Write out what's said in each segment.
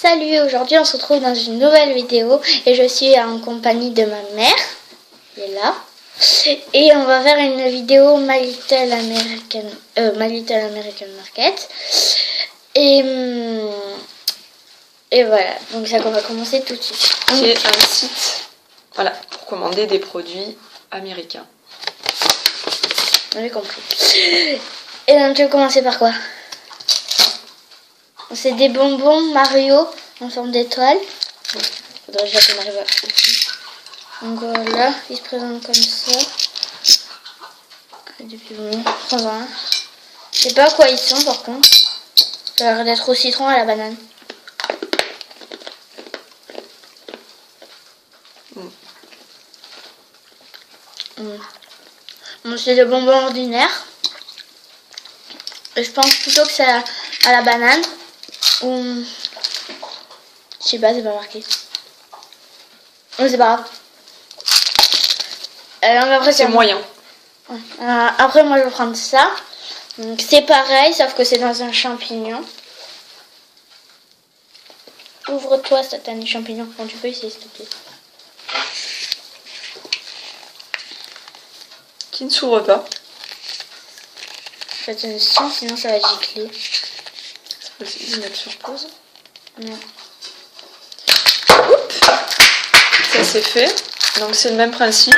Salut, aujourd'hui on se retrouve dans une nouvelle vidéo et je suis en compagnie de ma mère, qui est là. Et on va faire une vidéo My Little American Market. Et voilà, donc ça on va commencer tout de suite. Qui est un site, voilà, pour commander des produits américains. On a compris. Et donc tu veux commencer par quoi? C'est des bonbons Mario en forme d'étoile. Faudrait déjà qu'on arrive à... Donc voilà, ils se présentent comme ça. Des petits bonbons, prends un. Je sais pas à quoi ils sont par contre. Ça a l'air d'être au citron à la banane. Bon, c'est des bonbons ordinaires. Et je pense plutôt que c'est à la banane. Ou... Je sais pas, c'est pas marqué. Mais c'est pas grave. Après, c'est moyen. Après, moi, je vais prendre ça. Donc, c'est pareil, sauf que c'est dans un champignon. Ouvre-toi, satané champignon. Quand tu peux essayer, s'il te plaît. Qui ne s'ouvre pas. Faites une son, sinon ça va gicler. Vas-y, mettre sur pause. Non. Ça c'est fait. Donc c'est le même principe.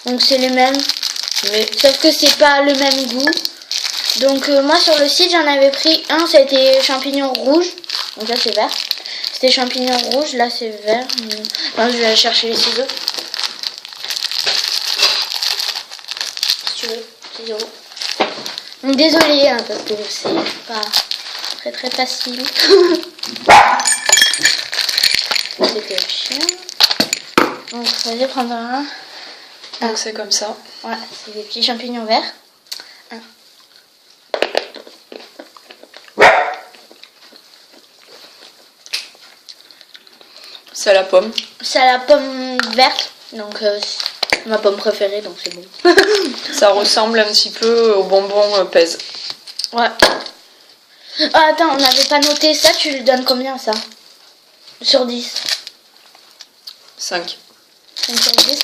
Donc c'est les mêmes. Mais sauf que c'est pas le même goût. Donc moi sur le site j'en avais pris un, c'était champignon rouge. Donc là c'est vert. C'était champignon rouge, là c'est vert. Enfin, je vais aller chercher les ciseaux. Si tu veux, ciseaux. Donc désolée hein, parce que c'est pas très facile. C'était le chien. Donc je vais prendre un. Donc c'est comme ça. Voilà, c'est des petits champignons verts. C'est à la pomme. C'est à la pomme verte, donc c'est ma pomme préférée, donc c'est bon. Ça ressemble un petit peu au bonbon Pèse. Ouais. Ah, attends, on n'avait pas noté ça, tu lui donnes combien ça? Sur 10? 5. 5 sur 10.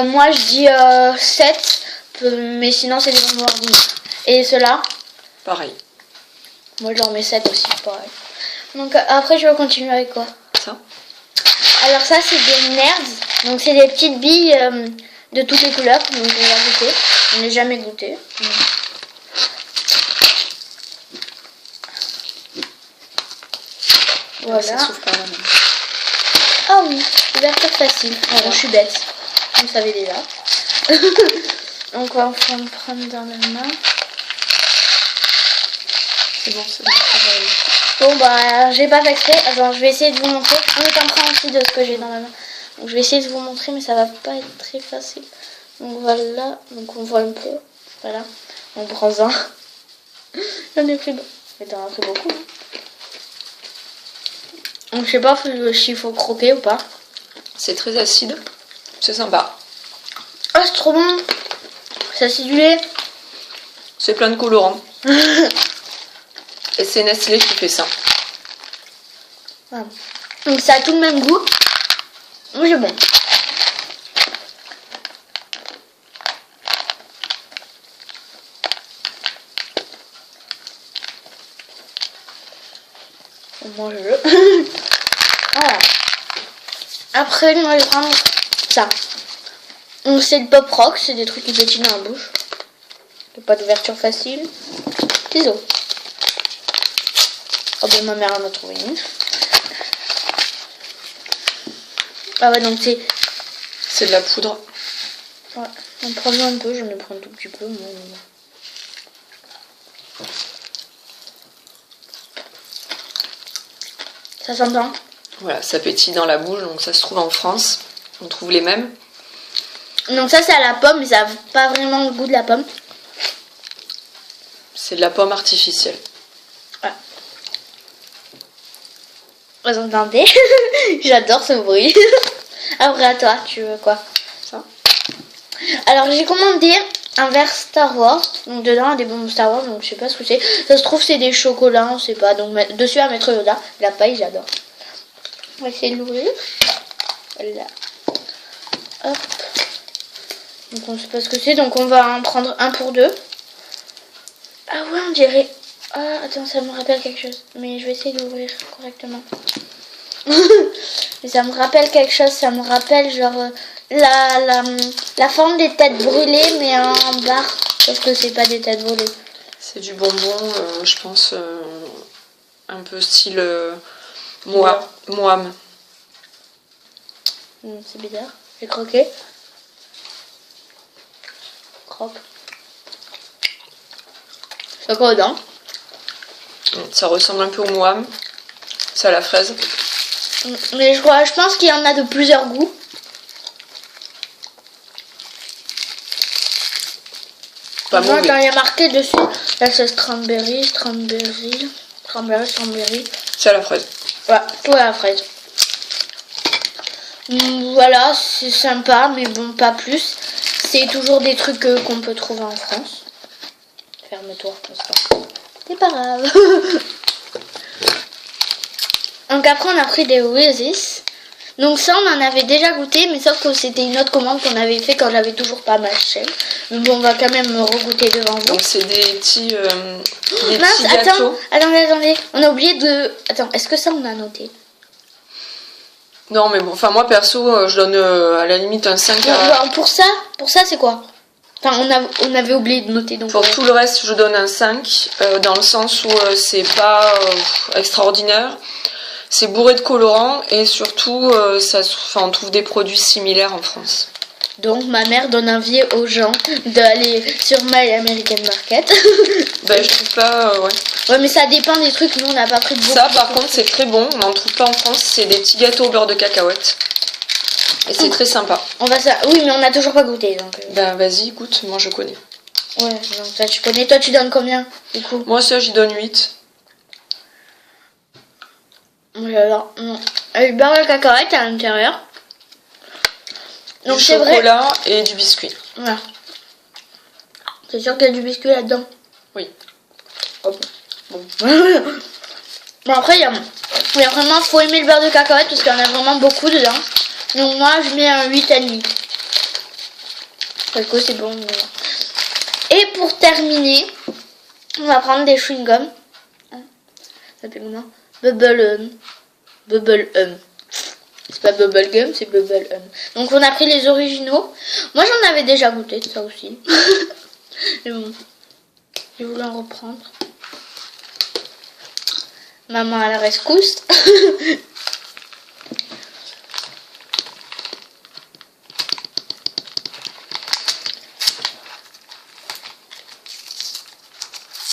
Moi je dis 7, mais sinon c'est des bonbons ordinaires. Et ceux-là? Pareil. Moi je leur mets 7 aussi, pareil. Donc après je vais continuer avec quoi? Ça. Alors ça c'est des nerds, donc c'est des petites billes de toutes les couleurs, donc on va goûter. On n'a jamais goûté. Voilà. Ça s'ouvre par la main. Ah oui, ouverture facile. Alors, je suis bête. Vous savez déjà. Donc on va prendre dans la main. C'est bon, c'est bon. Bon bah j'ai pas fait exprès. Alors je vais essayer de vous montrer. On est en train aussi de ce que j'ai dans la main. Donc je vais essayer de vous montrer, mais ça va pas être très facile. Donc voilà, donc on voit un peu. Voilà, on prend un. J'en ai pris beaucoup. Mais t'en as pris beaucoup. Donc je sais pas s'il faut croquer ou pas. C'est très acide. C'est sympa. Ah c'est trop bon. C'est acidulé. C'est plein de colorants. Et c'est Nestlé qui fait ça. Voilà. Donc ça a tout le même goût. Oui, c'est bon. On mange le. Voilà. Après, moi je vais prendre ça. Donc c'est le pop rock, c'est des trucs qui pétillent dans la bouche. Il n'y a pas d'ouverture facile. Ciseaux. Oh ben ma mère en a trouvé une. Ah ouais, donc c'est... C'est de la poudre. Ouais, on prend un peu, j'en ai pris un tout petit peu. Mais... Ça s'entend? Voilà, ça pétille dans la bouche, donc ça se trouve en France. On trouve les mêmes. Donc ça c'est à la pomme, mais ça n'a pas vraiment le goût de la pomme. C'est de la pomme artificielle. Ouais. Vous entendez? J'adore ce bruit. Après à toi, tu veux quoi? Ça. Alors j'ai commandé un verre Star Wars. Donc dedans, il y a des bonbons Star Wars. Donc je sais pas ce que c'est. Ça se trouve, c'est des chocolats. On sait pas. Donc dessus, à mettre Yoda. La paille, j'adore. On va essayer de l'ouvrir. Voilà. Hop. Donc on sait pas ce que c'est. Donc on va en prendre un pour deux. Ah ouais, on dirait... Ah, attends, ça me rappelle quelque chose. Mais je vais essayer d'ouvrir correctement. Mais ça me rappelle quelque chose. Ça me rappelle genre la forme des têtes brûlées, mais en barre. Sauf que c'est pas des têtes brûlées. C'est du bonbon, je pense, un peu style Moam. C'est bizarre. J'ai croqué. Croque. C'est quoi dedans? Ça ressemble un peu au Moam. C'est à la fraise. Mais je pense qu'il y en a de plusieurs goûts. Pas mauvais. Il y a marqué dessus. Là c'est strawberry. C'est à la fraise. Ouais, tout à la fraise. Voilà, c'est sympa, mais bon, pas plus. C'est toujours des trucs qu'on peut trouver en France. Ferme-toi, c'est pas grave. Donc après, on a pris des Reese's. Donc ça, on en avait déjà goûté, mais sauf que c'était une autre commande qu'on avait fait quand j'avais toujours pas marché. Mais bon, on va quand même regoûter devant vous. Donc c'est des petits, mince, petits gâteaux. Attendez. On a oublié de... Attends, est-ce que ça, on a noté? Non, mais bon, enfin moi perso, je donne à la limite un 5 à... Pour ça c'est quoi? Enfin, on avait oublié de noter. Donc pour tout le reste, je donne un 5, dans le sens où c'est pas extraordinaire. C'est bourré de colorants et surtout, on trouve des produits similaires en France. Donc ma mère donne envie aux gens d'aller sur My American Market. Ben je trouve pas, ouais. Ouais, mais ça dépend des trucs, nous on n'a pas pris beaucoup. Ça par contre c'est très bon, on n'en trouve pas en France, c'est des petits gâteaux au beurre de cacahuète. Et c'est très sympa. Oui, mais on n'a toujours pas goûté. Donc... Ben vas-y, goûte, moi je connais. Ouais, donc ça tu connais. Toi tu donnes combien du coup? Moi ça j'y donne 8. Alors, avec beurre de cacahuète à l'intérieur. Donc Du c'est vrai. chocolat et du biscuit. Voilà. C'est sûr qu'il y a du biscuit là-dedans. Oui. Oh, bon. Bon après il y a vraiment, faut aimer le beurre de cacahuète parce qu'il y en a vraiment beaucoup dedans. Donc moi je mets un 8,5. Parce que c'est bon. Et pour terminer, on va prendre des chewing-gums. Ça s'appelle comment? Bubble C'est pas bubble gum, c'est bubble Donc on a pris les originaux. Moi j'en avais déjà goûté ça aussi. Mais bon, je voulais en reprendre. Maman à la rescousse.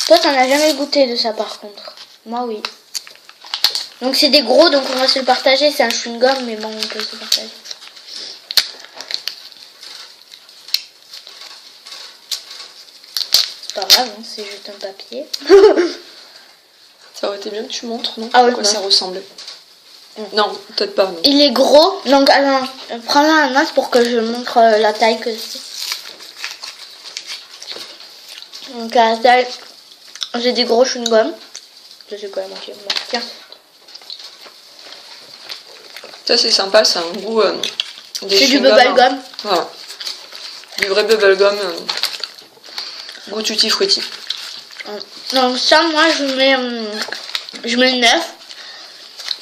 Toi t'en as jamais goûté de ça par contre. Moi oui. Donc c'est des gros, donc on va se le partager. C'est un chewing-gum, mais bon, on peut se partager. C'est pas grave, hein, c'est juste un papier. Ça aurait été bien que tu montres, non? Ah oui, à quoi non. ça ressemblait. Non, peut-être pas. Non. Il est gros, donc alors, prends-la un masse pour que je montre la taille que c'est. Donc à la taille, j'ai des gros chewing-gums. Je sais quoi la moitié. Bon, tiens. Ça c'est sympa, c'est un goût C'est du bubblegum. Voilà. Du vrai bubblegum, goût tutti frutti. Donc ça, moi je mets 9.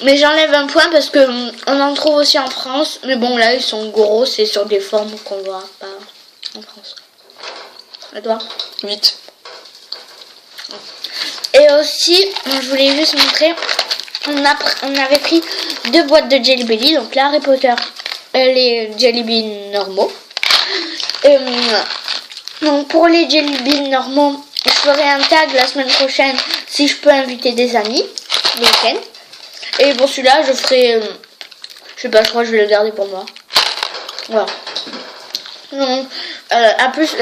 Mais j'enlève un point parce que on en trouve aussi en France. Mais bon là ils sont gros, c'est sur des formes qu'on voit pas en France. Et toi? 8. Et aussi, je voulais juste montrer, on avait pris 2 boîtes de Jelly Belly, donc la Harry Potter, les Jelly Beans normaux. Et, donc pour les Jelly Beans normaux, je ferai un tag la semaine prochaine si je peux inviter des amis le week-end. Et pour celui-là, je ferai, je sais pas, je crois que je vais le garder pour moi. Voilà. Donc, à plus.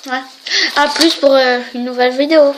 Ouais. À plus pour une nouvelle vidéo.